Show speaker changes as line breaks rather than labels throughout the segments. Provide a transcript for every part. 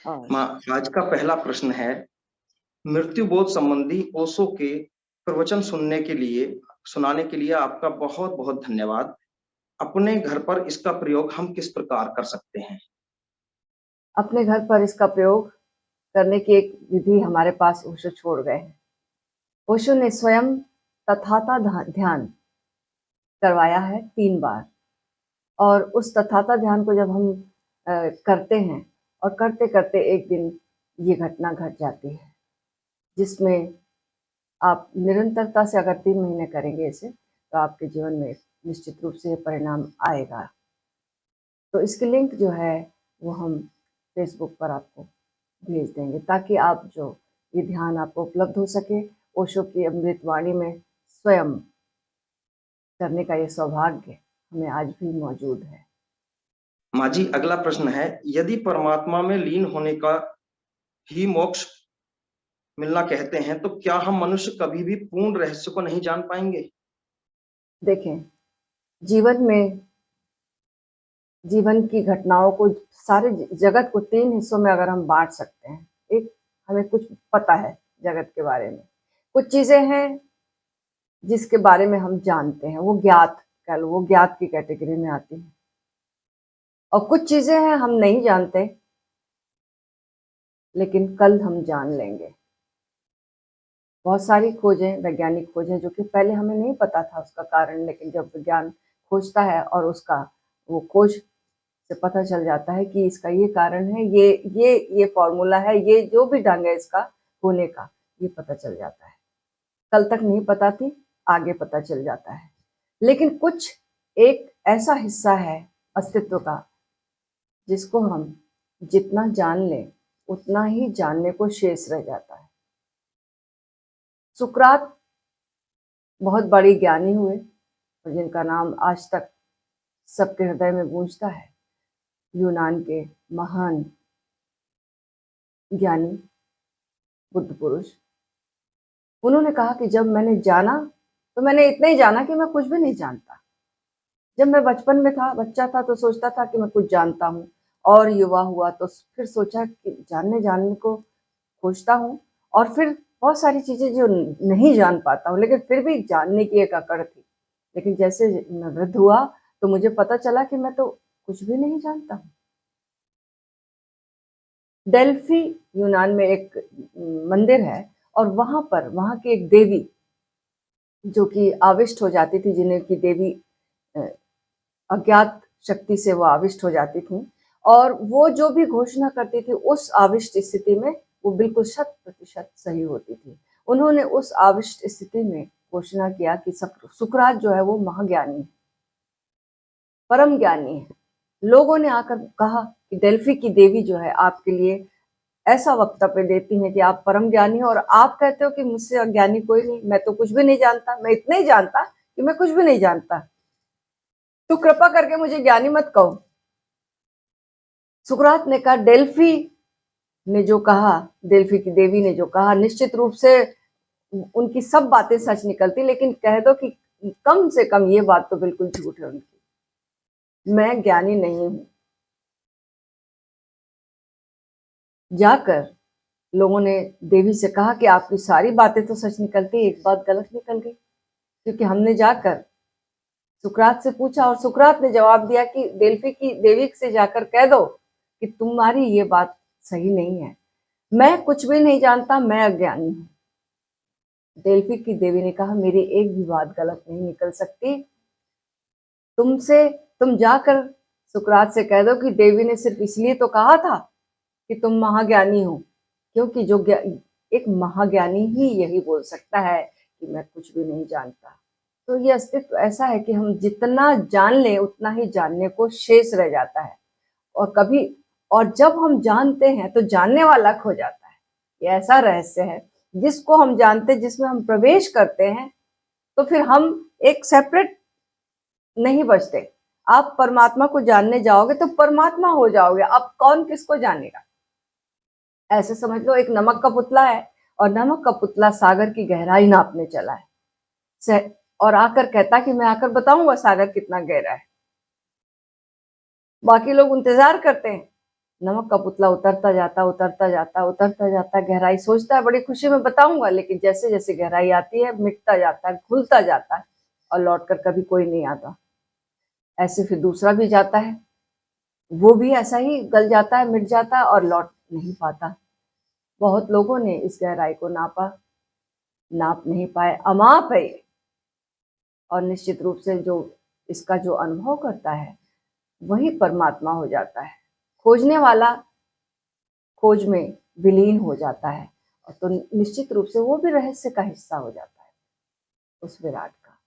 हाँ।
माँ, आज का पहला प्रश्न है, मृत्यु बोध संबंधी ओशो के प्रवचन सुनाने के लिए आपका बहुत बहुत धन्यवाद। अपने घर पर इसका प्रयोग हम किस प्रकार कर सकते हैं?
अपने घर पर इसका प्रयोग करने की एक विधि हमारे पास ओशो छोड़ गए हैं। ओशो ने स्वयं तथाता ध्यान करवाया है 3 बार, और उस तथाता ध्यान को जब हम करते हैं और करते करते एक दिन ये घटना घट जाती है, जिसमें आप निरंतरता से अगर 3 महीने करेंगे इसे, तो आपके जीवन में निश्चित रूप से ये परिणाम आएगा। तो इसकी लिंक जो है वो हम फेसबुक पर आपको भेज देंगे, ताकि आप जो ये ध्यान आपको उपलब्ध हो सके। ओशो की अमृतवाणी में स्वयं करने का ये सौभाग्य हमें आज भी मौजूद है।
माँ जी, अगला प्रश्न है, यदि परमात्मा में लीन होने का ही मोक्ष मिलना कहते हैं, तो क्या हम मनुष्य कभी भी पूर्ण रहस्य को नहीं जान पाएंगे?
देखें, जीवन में जीवन की घटनाओं को, सारे जगत को 3 हिस्सों में अगर हम बांट सकते हैं। एक, हमें कुछ पता है जगत के बारे में, कुछ चीजें हैं जिसके बारे में हम जानते हैं, वो ज्ञात कह लो, वो ज्ञात की कैटेगरी में आती है। और कुछ चीजें हैं हम नहीं जानते, लेकिन कल हम जान लेंगे। बहुत सारी खोजें, वैज्ञानिक खोजें, जो कि पहले हमें नहीं पता था उसका कारण, लेकिन जब विज्ञान खोजता है और उसका वो खोज से पता चल जाता है कि इसका ये कारण है, ये फॉर्मूला है, ये जो भी ढंग है इसका होने का, ये पता चल जाता है। कल तक नहीं पता थी, आगे पता चल जाता है। लेकिन कुछ एक ऐसा हिस्सा है अस्तित्व का जिसको हम जितना जान लें उतना ही जानने को शेष रह जाता है। सुकरात बहुत बड़ी ज्ञानी हुए, और जिनका नाम आज तक सबके हृदय में गूंजता है, यूनान के महान ज्ञानी बुद्ध पुरुष। उन्होंने कहा कि जब मैंने जाना तो मैंने इतना ही जाना कि मैं कुछ भी नहीं जानता। जब मैं बचपन में था, बच्चा था, तो सोचता था कि मैं कुछ जानता हूँ, और युवा हुआ तो फिर सोचा कि जानने को खोजता हूँ, और फिर बहुत सारी चीजें जो नहीं जान पाता हूँ, लेकिन फिर भी जानने की एक अकड़ थी। लेकिन जैसे मैं वृद्ध हुआ तो मुझे पता चला कि मैं तो कुछ भी नहीं जानता हूँ। डेल्फी यूनान में एक मंदिर है, और वहां की एक देवी जो कि आविष्ट हो जाती थी, जिन्हें की देवी अज्ञात शक्ति से वो आविष्ट हो जाती थी, और वो जो भी घोषणा करती थी उस आविष्ट स्थिति में वो बिल्कुल 100% सही होती थी। उन्होंने उस आविष्ट स्थिति में घोषणा किया कि सुकरात जो है वो महाज्ञानी है, परम ज्ञानी है। लोगों ने आकर कहा कि डेल्फी की देवी जो है आपके लिए ऐसा वक्तव्य देती है कि आप परम ज्ञानी हो, और आप कहते हो कि मुझसे अज्ञानी कोई नहीं, मैं तो कुछ भी नहीं जानता, मैं इतना ही जानता कि मैं कुछ भी नहीं जानता, तो कृपा करके मुझे ज्ञानी मत कहो। सुकरात ने कहा, डेल्फी ने जो कहा, डेल्फी की देवी ने जो कहा, निश्चित रूप से उनकी सब बातें सच निकलती, लेकिन कह दो कि कम से कम ये बात तो बिल्कुल झूठ है उनकी, मैं ज्ञानी नहीं हूं। जाकर लोगों ने देवी से कहा कि आपकी सारी बातें तो सच निकलती, एक बात गलत निकल गई, क्योंकि हमने जाकर सुकरात से पूछा, और सुकरात ने जवाब दिया कि डेल्फी की देवी से जाकर कह दो कि तुम्हारी ये बात सही नहीं है, मैं कुछ भी नहीं जानता, मैं अज्ञानी हूं। डेल्फी की देवी ने कहा, मेरी एक भी बात गलत नहीं निकल सकती, तुम जाकर सुकरात से कह दो कि देवी ने सिर्फ इसलिए तो कहा था कि तुम महाज्ञानी हो, क्योंकि जो एक महाज्ञानी ही यही बोल सकता है कि मैं कुछ भी नहीं जानता। तो ये अस्तित्व ऐसा है कि हम जितना जान लें उतना ही जानने को शेष रह जाता है, और जब हम जानते हैं तो जानने वाला खो जाता है। ये ऐसा रहस्य है जिसको हम जानते, जिसमें हम प्रवेश करते हैं, तो फिर हम एक सेपरेट नहीं बचते। आप परमात्मा को जानने जाओगे तो परमात्मा हो जाओगे, अब कौन किसको जानेगा। ऐसे समझ लो, एक नमक का पुतला है, और नमक का पुतला सागर की गहराई नापने चला है, और आकर कहता कि मैं आकर बताऊंगा सागर कितना गहरा है। बाकी लोग इंतजार करते हैं नमक का पुतला उतरता जाता उतरता जाता उतरता जाता, गहराई सोचता है बड़ी खुशी में बताऊंगा, लेकिन जैसे जैसे गहराई आती है मिटता जाता है, घुलता जाता है और लौटकर कभी कोई नहीं आता। ऐसे फिर दूसरा भी जाता है, वो भी ऐसा ही गल जाता है, मिट जाता है और लौट नहीं पाता। बहुत लोगों ने इस गहराई को नापा, नाप नहीं पाए, अमाप है ये। और निश्चित रूप से जो इसका जो अनुभव करता है वही परमात्मा हो जाता है। खोजने वाला खोज में विलीन हो जाता है, और तो निश्चित रूप से वो भी रहस्य का हिस्सा हो जाता है उस विराट का।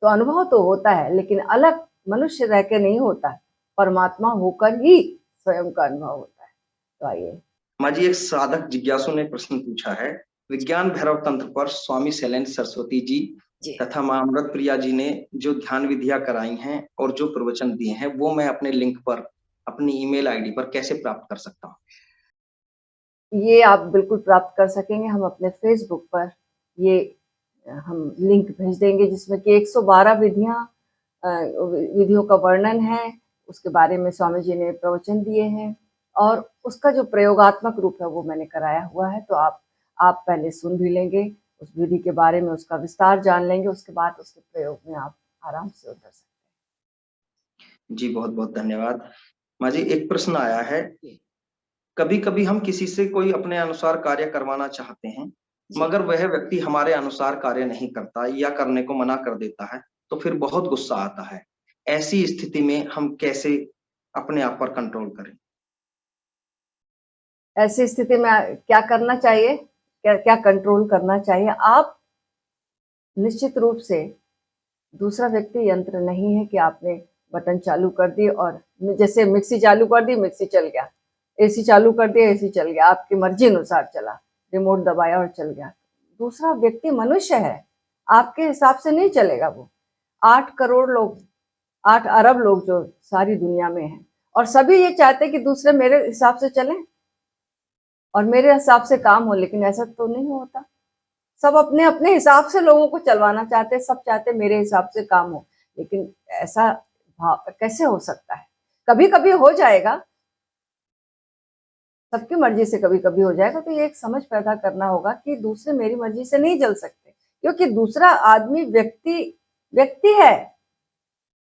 तो अनुभव तो होता है, लेकिन अलग मनुष्य रह के नहीं होता, परमात्मा होकर ही स्वयं का अनुभव होता है। तो आइए।
माँ जी, एक साधक जिज्ञासु ने प्रश्न पूछा है, विज्ञान भैरव तंत्र पर स्वामी शैलेंद्र सरस्वती जी तथा माँ अमृत प्रिया जी ने जो ध्यान विधियां कराई हैं और जो प्रवचन दिए हैं, वो मैं अपने लिंक पर अपनी ईमेल आईडी पर कैसे प्राप्त कर सकता हूँ?
ये आप बिल्कुल प्राप्त कर सकेंगे। हम अपने फेसबुक पर ये हम लिंक भेज देंगे, जिसमें कि 112 विधियों का वर्णन है, उसके बारे में स्वामी जी ने प्रवचन दिए हैं, और उसका जो प्रयोगात्मक रूप है वो मैंने कराया हुआ है। तो आप पहले सुन भी लेंगे, उस विधि के बारे में उसका विस्तार जान लेंगे, उसके बाद उसके प्रयोग में आप आराम से उतर सकते
जी, बहुत बहुत धन्यवाद। माँ जी, एक प्रश्न आया है,
हैं।
कभी कभी हम किसी से कोई अपने अनुसार कार्य करवाना चाहते हैं, मगर वह व्यक्ति हमारे अनुसार कार्य नहीं करता या करने को मना कर देता है, तो फिर बहुत गुस्सा आता है। ऐसी स्थिति में हम कैसे अपने आप पर कंट्रोल करें?
ऐसी स्थिति में क्या करना चाहिए, क्या क्या कंट्रोल करना चाहिए? आप निश्चित रूप से, दूसरा व्यक्ति यंत्र नहीं है कि आपने बटन चालू कर दिए और जैसे मिक्सी चालू कर दी मिक्सी चल गया, एसी चालू कर दिया एसी चल गया, आपकी मर्जी अनुसार चला, रिमोट दबाया और चल गया। दूसरा व्यक्ति मनुष्य है, आपके हिसाब से नहीं चलेगा वो। 8 करोड़ लोग, 8 अरब लोग जो सारी दुनिया में हैं, और सभी ये चाहते हैं कि दूसरे मेरे हिसाब से चलें और मेरे हिसाब से काम हो, लेकिन ऐसा तो नहीं होता। सब अपने अपने हिसाब से लोगों को चलवाना चाहते हैं, सब चाहते हैं मेरे हिसाब से काम हो, लेकिन ऐसा भाव कैसे हो सकता है? कभी कभी हो जाएगा, सबकी मर्जी से कभी कभी हो जाएगा। तो ये एक समझ पैदा करना होगा कि दूसरे मेरी मर्जी से नहीं चल सकते, क्योंकि दूसरा आदमी व्यक्ति व्यक्ति है,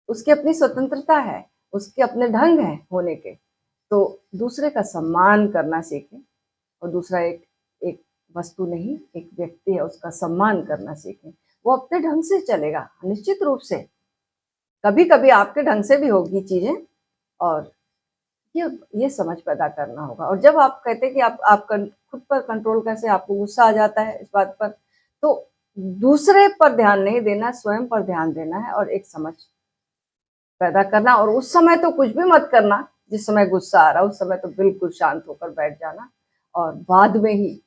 उसकी अपनी स्वतंत्रता है, उसके अपने ढंग है होने के। तो दूसरे का सम्मान करना सीखें, और दूसरा एक एक वस्तु नहीं, एक व्यक्ति है, उसका सम्मान करना सीखें। वो अपने ढंग से चलेगा निश्चित रूप से, कभी कभी आपके ढंग से भी होगी चीजें, और ये समझ पैदा करना होगा। और जब आप कहते हैं कि आप खुद पर कंट्रोल कैसे, आपको गुस्सा आ जाता है इस बात पर, तो दूसरे पर ध्यान नहीं देना, स्वयं पर ध्यान देना है और एक समझ पैदा करना। और उस समय तो कुछ भी मत करना, जिस समय गुस्सा आ रहा उस समय तो बिल्कुल शांत होकर बैठ जाना, और बाद में ही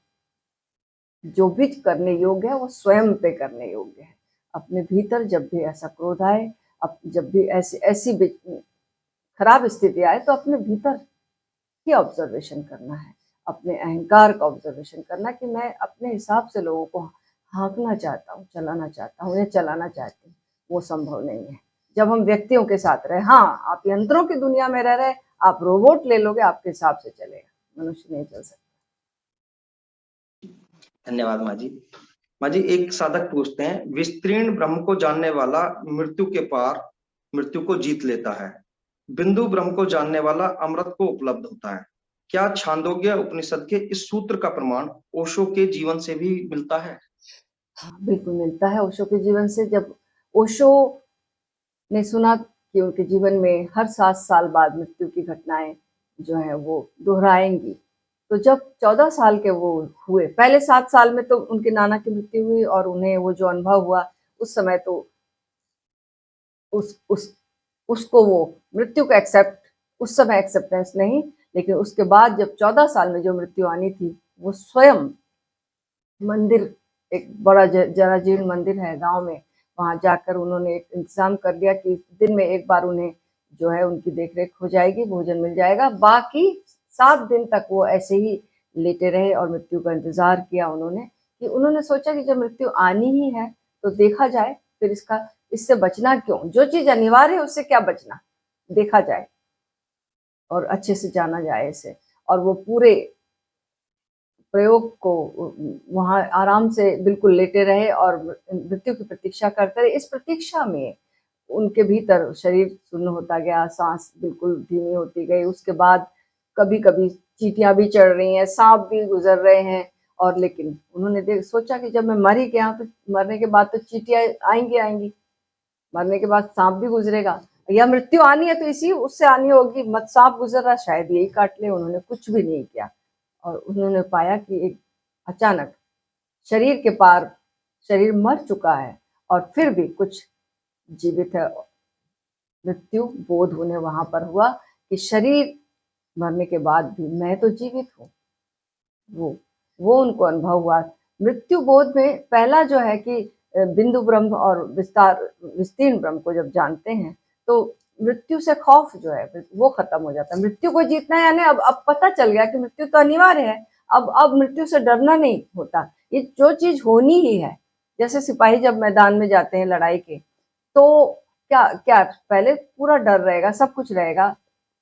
जो भी करने योग्य है वो स्वयं पे करने योग्य है। अपने भीतर जब भी ऐसा क्रोध आए, अब जब भी ऐसी ऐसी खराब स्थिति आए, तो अपने भीतर ही ऑब्जर्वेशन करना है, अपने अहंकार का ऑब्जर्वेशन करना कि मैं अपने हिसाब से लोगों को हाँकना चाहता हूँ, चलाना चाहता हूँ या चलाना चाहती हूँ। वो संभव नहीं है जब हम व्यक्तियों के साथ रहे। हाँ, आप यंत्रों की दुनिया में रह रहे, आप रोबोट ले लोगे, आपके हिसाब से चलेगा, मनुष्य नहीं चल सकता।
धन्यवाद माँ जी। माँ जी, एक साधक पूछते हैं, विस्तीर्ण ब्रह्म को जानने वाला मृत्यु के पार मृत्यु को जीत लेता है, बिंदु ब्रह्म को जानने वाला अमृत को उपलब्ध होता है। क्या छांदोग्य उपनिषद के इस सूत्र का प्रमाण ओशो के जीवन से भी मिलता है?
हाँ, बिल्कुल मिलता है ओशो के जीवन से। जब ओशो ने सुना कि उनके जीवन में हर 7 साल बाद मृत्यु की घटनाएं जो है वो दोहराएंगी, तो जब 14 साल के वो हुए, पहले 7 साल में तो उनके नाना की मृत्यु हुई और उन्हें वो जो अनुभव हुआ, उस समय तो उस उसको वो मृत्यु का उस समय एक्सेप्टेंस नहीं, लेकिन उसके बाद जब 14 साल में जो मृत्यु आनी थी, वो स्वयं मंदिर, एक बड़ा जराजीर्ण मंदिर है गांव में, वहां जाकर उन्होंने एक इंतजाम कर दिया कि दिन में एक बार उन्हें जो है उनकी देखरेख हो जाएगी, भोजन मिल जाएगा। बाकी 7 दिन तक वो ऐसे ही लेटे रहे और मृत्यु का इंतजार किया उन्होंने, कि उन्होंने सोचा कि जब मृत्यु आनी ही है तो देखा जाए, फिर इससे बचना क्यों, जो चीज अनिवार्य है उससे क्या बचना, देखा जाए और अच्छे से जाना जाए इसे। और वो पूरे प्रयोग को वहां आराम से बिल्कुल लेटे रहे और मृत्यु की प्रतीक्षा करते रहे। इस प्रतीक्षा में उनके भीतर शरीर सुन्न होता गया, सांस बिल्कुल धीमी होती गई। उसके बाद कभी कभी चींटियां भी चढ़ रही हैं, सांप भी गुजर रहे हैं, और लेकिन उन्होंने सोचा कि जब मैं मर ही गया तो मरने के बाद तो चींटियां आएंगी, मरने के बाद सांप भी गुजरेगा, या मृत्यु आनी है तो इसी उससे आनी होगी, मत सांप गुजर रहा शायद यही काट ले। उन्होंने कुछ भी नहीं किया और उन्होंने पाया कि एक अचानक शरीर के पार शरीर मर चुका है और फिर भी कुछ जीवित है। मृत्यु बोध उन्हें वहां पर हुआ कि शरीर मरने के बाद भी मैं तो जीवित हूँ। वो उनको अनुभव हुआ। मृत्यु बोध में पहला जो है कि बिंदु ब्रह्म और विस्तीर्ण ब्रह्म को जब जानते हैं तो मृत्यु से खौफ जो है वो खत्म हो जाता है। मृत्यु को जीतना है, यानी अब पता चल गया कि मृत्यु तो अनिवार्य है। अब मृत्यु से डरना नहीं होता, ये जो चीज होनी ही है। जैसे सिपाही जब मैदान में जाते हैं लड़ाई के, तो क्या क्या पहले पूरा डर रहेगा, सब कुछ रहेगा,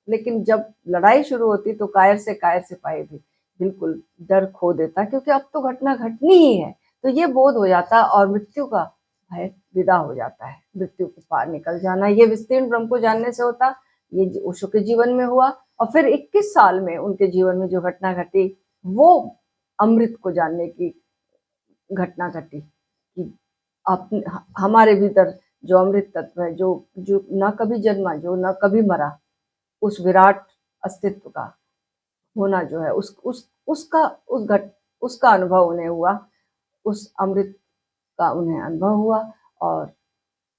लेकिन जब लड़ाई शुरू होती तो कायर सिपाही भी बिल्कुल डर खो देता, क्योंकि अब तो घटना घटनी ही है। तो ये बोध हो जाता और मृत्यु का भय विदा हो जाता है, मृत्यु के पार निकल जाना। ये विस्तीर्ण ब्रह्म को जानने से होता। ये ओशो के जीवन में हुआ और फिर 21 साल में उनके जीवन में जो घटना घटी वो अमृत को जानने की घटना घटी कि हमारे भीतर जो अमृत तत्व है, जो न कभी जन्मा, जो न कभी मरा, उस विराट अस्तित्व का होना जो है उसका अनुभव उन्हें हुआ, उस अमृत का उन्हें अनुभव हुआ। और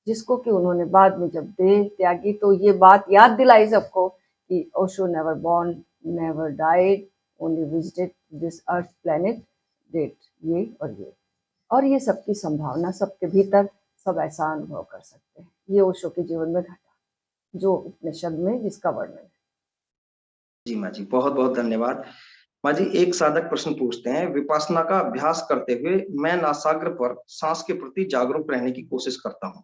जिसको कि उन्होंने बाद में जब देह त्यागी तो ये बात याद दिलाई सबको कि Osho never born, never died, only visited this earth planet, date ये और ये सबकी संभावना सबके भीतर, सब ऐसा अनुभव कर सकते हैं। ये ओशो के जीवन में घटा, जो उपनिषद में जिसका वर्णन है।
जी माँ जी, बहुत बहुत धन्यवाद। माँ जी, एक साधक प्रश्न पूछते हैं, विपश्यना का अभ्यास करते हुए मैं नासाग्र पर सांस के प्रति जागरूक रहने की कोशिश करता हूँ।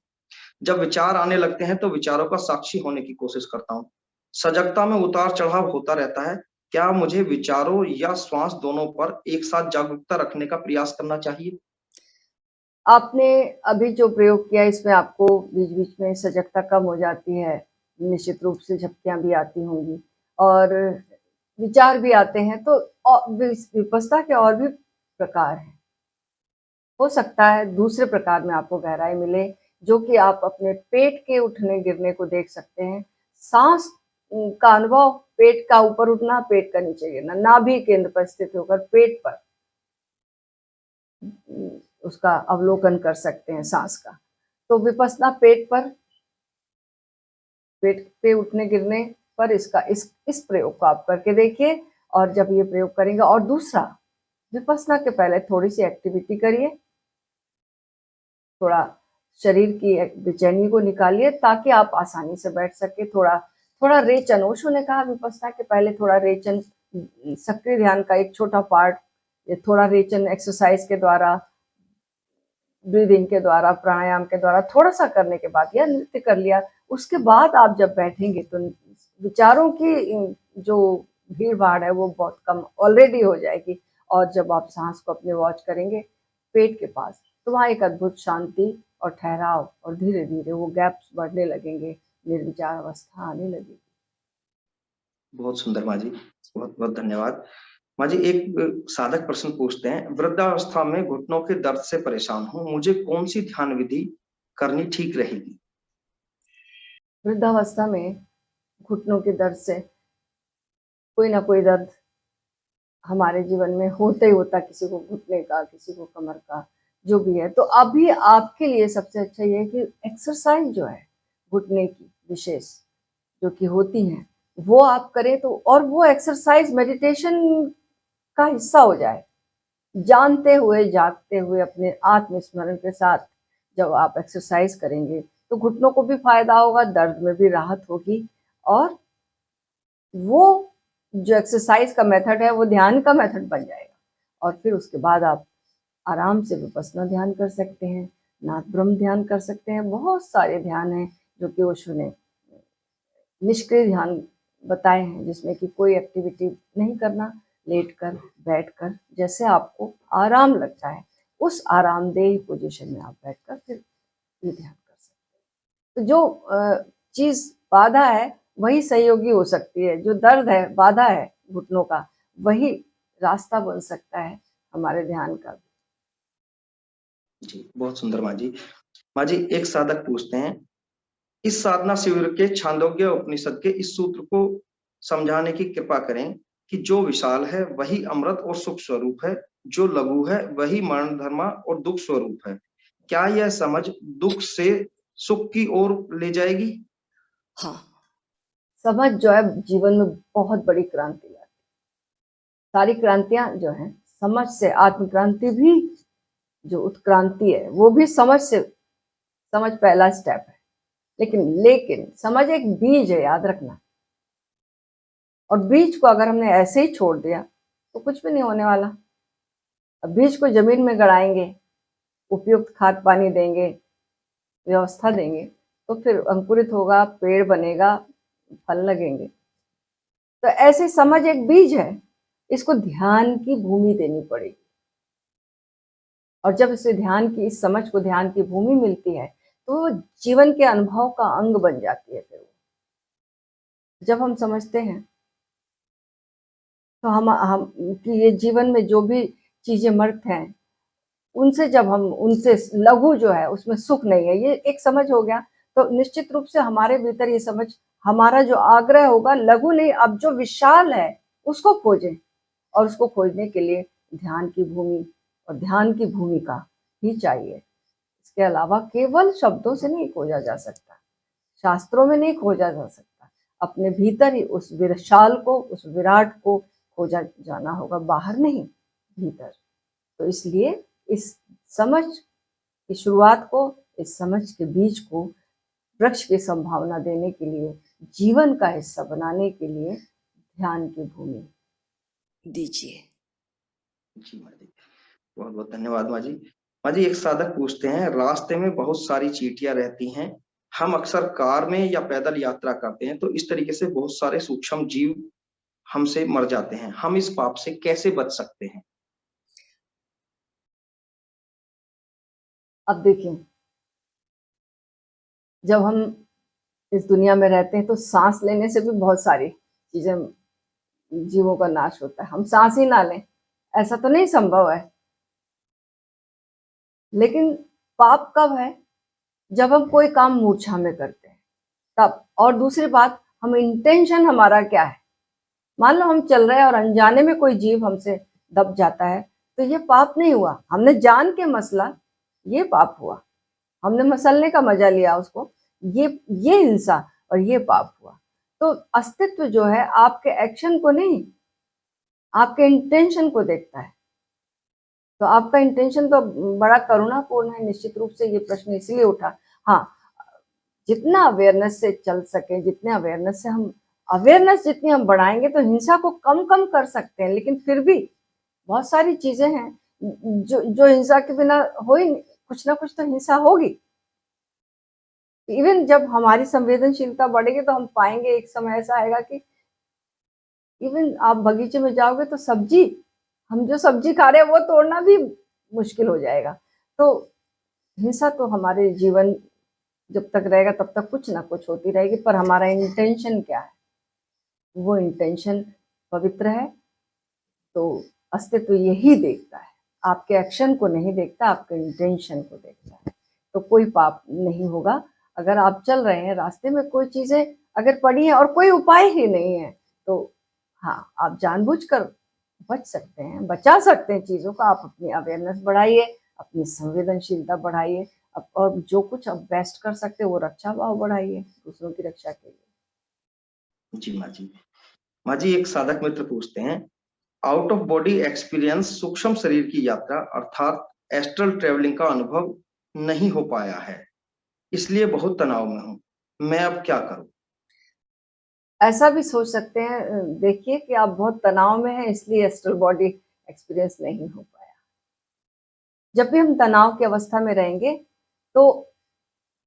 जब विचार आने लगते हैं तो विचारों का साक्षी होने की कोशिश करता हूँ। सजगता में उतार चढ़ाव होता रहता है। क्या मुझे विचारों या श्वास दोनों पर एक साथ जागरूकता रखने का प्रयास करना चाहिए?
आपने अभी जो प्रयोग किया इसमें आपको बीच बीच में सजगता कम हो जाती है, निश्चित रूप से झपकियां भी आती होंगी और विचार भी आते हैं। तो विपस्सना के और भी प्रकार हैं। हो सकता है दूसरे प्रकार में आपको गहराई मिले, जो कि आप अपने पेट के उठने गिरने को देख सकते हैं। सांस का अनुभव, पेट का ऊपर उठना, पेट का नीचे गिरना, नाभि केंद्र पर स्थित होकर पेट पर उसका अवलोकन कर सकते हैं सांस का। तो विपस्सना पेट पे उठने गिरने पर इस प्रयोग को आप करके देखिए। और जब ये प्रयोग करेंगे, और दूसरा, विपस्सना के पहले थोड़ी सी एक्टिविटी करिए, थोड़ा शरीर की बेचैनी को निकालिए ताकि आप आसानी से बैठ सके। थोड़ा रेचन, ओशो ने कहा विपस्सना के पहले थोड़ा रेचन, सक्रिय ध्यान का एक छोटा पार्ट, थोड़ा रेचन एक्सरसाइज के द्वारा, ब्रीदिंग के द्वारा, प्राणायाम के द्वारा थोड़ा सा करने के बाद या नृत्य कर लिया, उसके बाद आप जब बैठेंगे तो विचारों की जो भीड़ भाड़ है वो बहुत कम ऑलरेडी हो जाएगी। और जब आप सांस को अपने वॉच करेंगे पेट के पास, तो वहाँ एक अद्भुत शांति और ठहराव, और धीरे धीरे वो गैप्स बढ़ने लगेंगे, निर्विचार अवस्था आने लगेगी।
बहुत सुंदर माँ जी, बहुत बहुत धन्यवाद। माँ जी, एक साधक प्रश्न पूछते हैं, वृद्धावस्था में घुटनों के दर्द से परेशान हूँ, मुझे कौन सी ध्यान विधि करनी ठीक रहेगी?
वृद्धावस्था में घुटनों के दर्द से, कोई ना कोई दर्द हमारे जीवन में होता ही होता, किसी को घुटने का, किसी को कमर का, जो भी है। तो अभी आपके लिए सबसे अच्छा ये है कि एक्सरसाइज जो है घुटने की विशेष जो कि होती हैं वो आप करें। तो और वो एक्सरसाइज मेडिटेशन का हिस्सा हो जाए, जानते हुए जागते हुए अपने आत्मस्मरण के साथ जब आप एक्सरसाइज करेंगे तो घुटनों को भी फायदा होगा, दर्द में भी राहत होगी। और वो जो एक्सरसाइज का मेथड है वो ध्यान का मेथड बन जाएगा। और फिर उसके बाद आप आराम से विपस्सना ध्यान कर सकते हैं, नाथ ब्रह्म ध्यान कर सकते हैं। बहुत सारे ध्यान हैं जो कि ओशो ने निष्क्रिय ध्यान बताए हैं, जिसमें कि कोई एक्टिविटी नहीं करना, लेटकर बैठकर जैसे आपको आराम लगता है उस आरामदेह पोजीशन में आप बैठकर फिर ये ध्यान कर सकते हैं। तो जो चीज बाधा है वही सहयोगी हो सकती है, जो दर्द है, बाधा है घुटनों का, वही रास्ता बन सकता है हमारे ध्यान का।
जी, बहुत सुंदर माँ जी। माँ जी, एक साधक पूछते हैं, इस साधना शिविर के छांदोग्य उपनिषद के इस सूत्र को समझाने की कृपा करें कि जो विशाल है वही अमृत और सुख स्वरूप है, जो लघु है वही मरण धर्मा और दुख स्वरूप है। क्या यह समझ दुख से सुख की ओर ले जाएगी?
हाँ, समझ जो है जीवन में बहुत बड़ी क्रांति लाती है। सारी क्रांतियां जो हैं समझ से, आत्म क्रांति भी जो उत्क्रांति है वो भी समझ से, समझ पहला स्टेप है। लेकिन समझ एक बीज है, याद रखना। और बीज को अगर हमने ऐसे ही छोड़ दिया तो कुछ भी नहीं होने वाला। अब बीज को जमीन में गड़ाएंगे, उपयुक्त खाद पानी देंगे, व्यवस्था देंगे, तो फिर अंकुरित होगा, पेड़ बनेगा, फल लगेंगे। तो ऐसे समझ एक बीज है, इसको ध्यान की भूमि देनी पड़ेगी। और जब इसे ध्यान की, इस समझ को ध्यान की भूमि मिलती है तो जीवन के अनुभव का अंग बन जाती है। फिर वो जब हम समझते हैं तो हम कि ये जीवन में जो भी चीजें मर्त हैं उनसे, जब हम उनसे लघु जो है उसमें सुख नहीं है, ये एक समझ हो गया। तो निश्चित रूप से हमारे भीतर ये समझ, हमारा जो आग्रह होगा लघु नहीं, अब जो विशाल है उसको खोजें। और उसको खोजने के लिए ध्यान की भूमि और ध्यान की भूमिका ही चाहिए। इसके अलावा केवल शब्दों से नहीं खोजा जा सकता, शास्त्रों में नहीं खोजा जा सकता, अपने भीतर ही उस विशाल को, उस विराट को खोजा जाना होगा, बाहर नहीं, भीतर। तो इसलिए इस समझ की शुरुआत को, इस समझ के बीज को वृक्ष की संभावना देने के लिए, जीवन का हिस्सा बनाने के लिए ध्यान की भूमि दीजिए।
जी माँ जी, बहुत बहुत धन्यवाद माँ जी। माँ जी, एक साधक पूछते हैं, रास्ते में बहुत सारी चींटियां रहती हैं, हम अक्सर कार में या पैदल यात्रा करते हैं तो इस तरीके से बहुत सारे सूक्ष्म जीव हमसे मर जाते हैं, हम इस पाप से कैसे बच सकते हैं?
अब देखिए, जब हम इस दुनिया में रहते हैं तो सांस लेने से भी बहुत सारी चीजें, जीवों का नाश होता है। हम सांस ही ना लें ऐसा तो नहीं संभव है। लेकिन पाप कब है? जब हम कोई काम मूर्छा में करते हैं तब। और दूसरी बात, हम इंटेंशन हमारा क्या है। मान लो हम चल रहे हैं और अनजाने में कोई जीव हमसे दब जाता है, तो ये पाप नहीं हुआ, हमने जान के मसला, ये पाप हुआ। हमने मसलने का मजा लिया उसको, ये हिंसा और ये पाप हुआ। तो अस्तित्व जो है आपके एक्शन को नहीं, आपके इंटेंशन को देखता है। तो आपका इंटेंशन तो बड़ा करुणापूर्ण है। निश्चित रूप से ये प्रश्न इसलिए उठा। हाँ, जितना अवेयरनेस से चल सके, जितने अवेयरनेस से हम, अवेयरनेस जितनी हम बढ़ाएंगे तो हिंसा को कम कम कर सकते हैं। लेकिन फिर भी बहुत सारी चीजें हैं जो जो हिंसा के बिना हो ही नहीं, कुछ ना कुछ तो हिंसा होगी। इवन जब हमारी संवेदनशीलता बढ़ेगी तो हम पाएंगे, एक समय ऐसा आएगा कि इवन आप बगीचे में जाओगे तो सब्जी, हम जो सब्जी खा रहे हैं वो तोड़ना भी मुश्किल हो जाएगा। तो हिंसा तो हमारे जीवन जब तक रहेगा तब तक कुछ ना कुछ होती रहेगी। पर हमारा इंटेंशन क्या है, वो इंटेंशन पवित्र है तो अस्तित्व यही देखता है। आपके एक्शन को नहीं देखता, आपके इंटेंशन को देखता है। तो कोई पाप नहीं होगा। अगर आप चल रहे हैं रास्ते में, कोई चीजें अगर पड़ी हैं और कोई उपाय ही नहीं है, तो हाँ, आप जानबूझकर बच सकते हैं, बचा सकते हैं चीजों का। आप अपनी अवेयरनेस बढ़ाइए, अपनी संवेदनशीलता बढ़ाइए, और जो कुछ आप बेस्ट कर सकते हैं वो रक्षा भाव बढ़ाइए दूसरों की रक्षा के लिए।
जी माँ जी। माँ जी, एक साधक मित्र पूछते हैं, आउट ऑफ बॉडी एक्सपीरियंस, सूक्ष्म शरीर की यात्रा अर्थात एस्ट्रल ट्रेवलिंग का अनुभव नहीं हो पाया है, इसलिए बहुत तनाव में हूँ, मैं अब क्या करूँ?
ऐसा भी सोच सकते हैं। देखिए कि आप बहुत तनाव में हैं इसलिए एस्ट्रल बॉडी एक्सपीरियंस नहीं हो पाया। जब भी हम तनाव की अवस्था में रहेंगे तो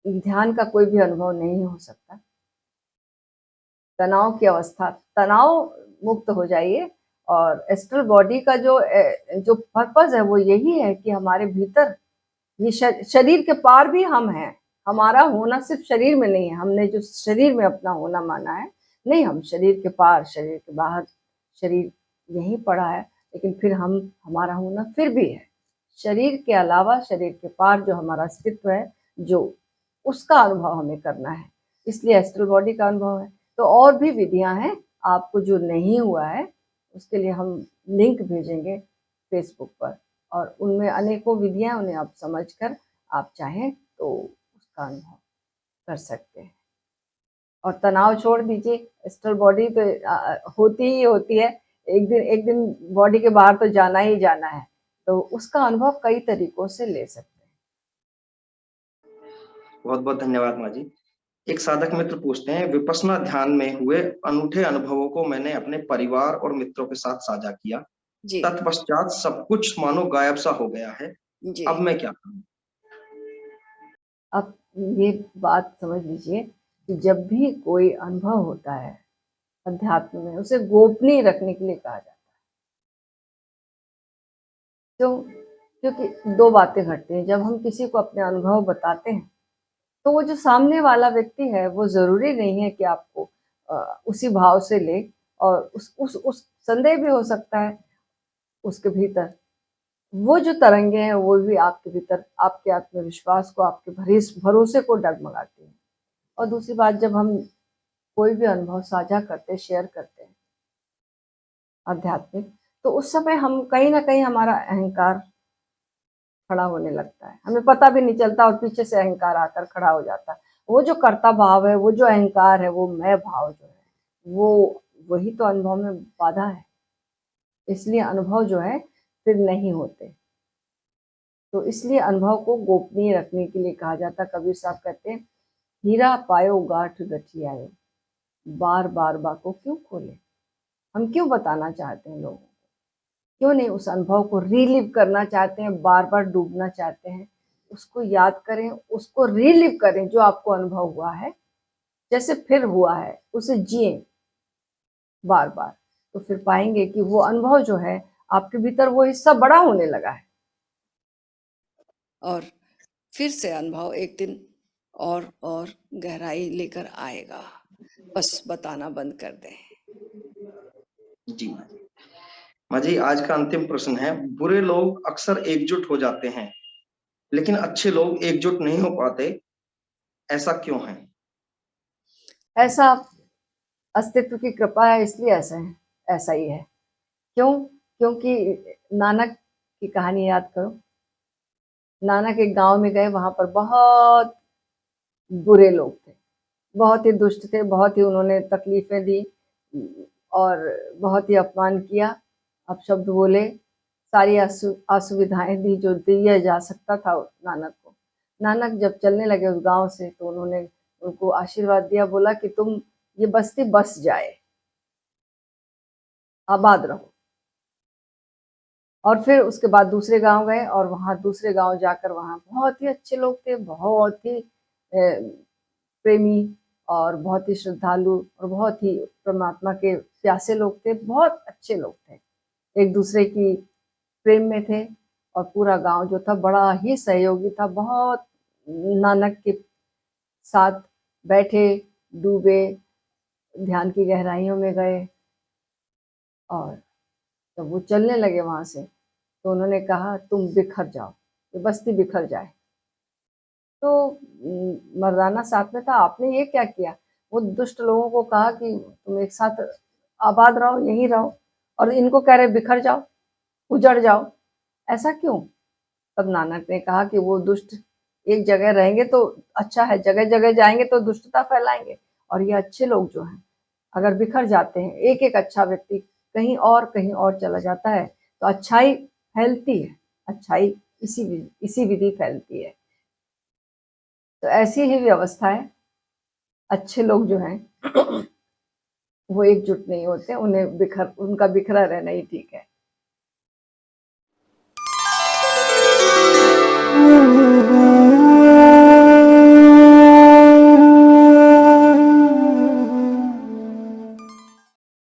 ध्यान का कोई भी अनुभव नहीं हो सकता। तनाव की अवस्था, तनाव मुक्त हो जाइए। और एस्ट्रल बॉडी का जो पर्पस है वो यही है कि हमारे भीतर ये शरीर के पार भी हम हैं। हमारा होना सिर्फ शरीर में नहीं है, हमने जो शरीर में अपना होना माना है, नहीं, हम शरीर के पार, शरीर के बाहर, शरीर यहीं पड़ा है, लेकिन फिर हम, हमारा होना फिर भी है शरीर के अलावा, शरीर के पार जो हमारा अस्तित्व है, जो उसका अनुभव हमें करना है, इसलिए एस्ट्रल बॉडी का अनुभव है। तो और भी विधियां हैं, आपको जो नहीं हुआ है उसके लिए हम लिंक भेजेंगे फेसबुक पर, और उनमें अनेकों विधियां, उन्हें आप समझकर आप चाहें तो उसका अनुभव कर सकते हैं। और तनाव छोड़ दीजिए, एस्ट्रल बॉडी तो होती ही होती है, एक दिन बॉडी के बाहर तो जाना ही जाना है, तो उसका अनुभव कई तरीकों से ले सकते हैं।
बहुत बहुत धन्यवाद माँ जी। एक साधक मित्र पूछते हैं, विपश्यना ध्यान में हुए अनूठे अनुभवों को मैंने अपने परिवार और मित्रों के साथ साझा किया,
जी
तत्पश्चात सब कुछ मानो गायब सा हो गया है,
जी।
अब मैं क्या करूं?
अब ये बात समझ लीजिए कि जब भी कोई अनुभव होता है अध्यात्म में, उसे गोपनीय रखने के लिए कहा जाता है। क्यों? क्योंकि दो बातें घटती हैं। जब हम किसी को अपने अनुभव बताते हैं तो वो जो सामने वाला व्यक्ति है वो जरूरी नहीं है कि आपको उसी भाव से ले, और उस संदेह भी हो सकता है उसके भीतर। वो जो तरंगे हैं वो भी आपके भीतर आपके आत्मविश्वास को, आपके भरोसे को डगमगाती हैं। और दूसरी बात, जब हम कोई भी अनुभव साझा करते हैं, शेयर करते हैं आध्यात्मिक, तो उस समय हम कहीं ना कहीं हमारा अहंकार खड़ा होने लगता है, हमें पता भी नहीं चलता, और पीछे से अहंकार आकर खड़ा हो जाता है। वो जो कर्ता भाव है, वो जो अहंकार है, वो मैं भाव जो है, वो वही तो अनुभव में बाधा है। इसलिए अनुभव जो है फिर नहीं होते। तो इसलिए अनुभव को गोपनीय रखने के लिए कहा जाता। कबीर साहब कहते हैं, हीरा पायो गांठ गठियायो, बार बार बाको क्यों खोले। हम क्यों बताना चाहते हैं लोगों को, क्यों नहीं उस अनुभव को रीलिव करना चाहते हैं, बार बार डूबना चाहते हैं, उसको याद करें, उसको रीलिव करें जो आपको अनुभव हुआ है, जैसे फिर हुआ है उसे जिए बार बार। तो फिर पाएंगे कि वो अनुभव जो है आपके भीतर वो हिस्सा बड़ा होने लगा है, और फिर से अनुभव एक दिन और गहराई लेकर आएगा। बस बताना बंद कर दें।
जी माँ जी। माँ जी, आज का अंतिम प्रश्न है, बुरे लोग अक्सर एकजुट हो जाते हैं लेकिन अच्छे लोग एकजुट नहीं हो पाते, ऐसा क्यों है?
ऐसा अस्तित्व की कृपा है, इसलिए ऐसा ही है। क्यों? क्योंकि नानक की कहानी याद करो। नानक एक गांव में गए, वहां पर बहुत बुरे लोग थे, बहुत ही दुष्ट थे, बहुत ही उन्होंने तकलीफें दी और बहुत ही अपमान किया, अपशब्द बोले, सारी असुविधाएं दी जो दिया जा सकता था नानक को। नानक जब चलने लगे उस गांव से, तो उन्होंने उनको आशीर्वाद दिया, बोला कि तुम ये बस्ती बस जाए, आबाद रहो। और फिर उसके बाद दूसरे गांव गए, और वहां दूसरे गांव जाकर वहां बहुत ही अच्छे लोग थे, बहुत ही प्रेमी और बहुत ही श्रद्धालु और बहुत ही परमात्मा के प्यासे लोग थे, बहुत अच्छे लोग थे, एक दूसरे की प्रेम में थे। और पूरा गांव जो था बड़ा ही सहयोगी था, बहुत नानक के साथ बैठे, डूबे, ध्यान की गहराइयों में गए। और जब वो चलने लगे वहां से, तो उन्होंने कहा तुम बिखर जाओ, ये बस्ती बिखर जाए। तो मर्दाना साथ में था, आपने ये क्या किया? वो दुष्ट लोगों को कहा कि तुम एक साथ आबाद रहो, यहीं रहो, और इनको कह रहे बिखर जाओ, उजड़ जाओ, ऐसा क्यों? तब नानक ने कहा कि वो दुष्ट एक जगह रहेंगे तो अच्छा है, जगह जगह जाएंगे तो दुष्टता फैलाएंगे, और ये अच्छे लोग जो हैं अगर बिखर जाते हैं, एक एक अच्छा व्यक्ति कहीं और चला जाता है, तो अच्छाई फैलती है, अच्छाई इसी विधि फैलती है। तो ऐसी ही व्यवस्था है। अच्छे लोग जो हैं वो एकजुट नहीं होते, उनका बिखरा रहना ही ठीक है।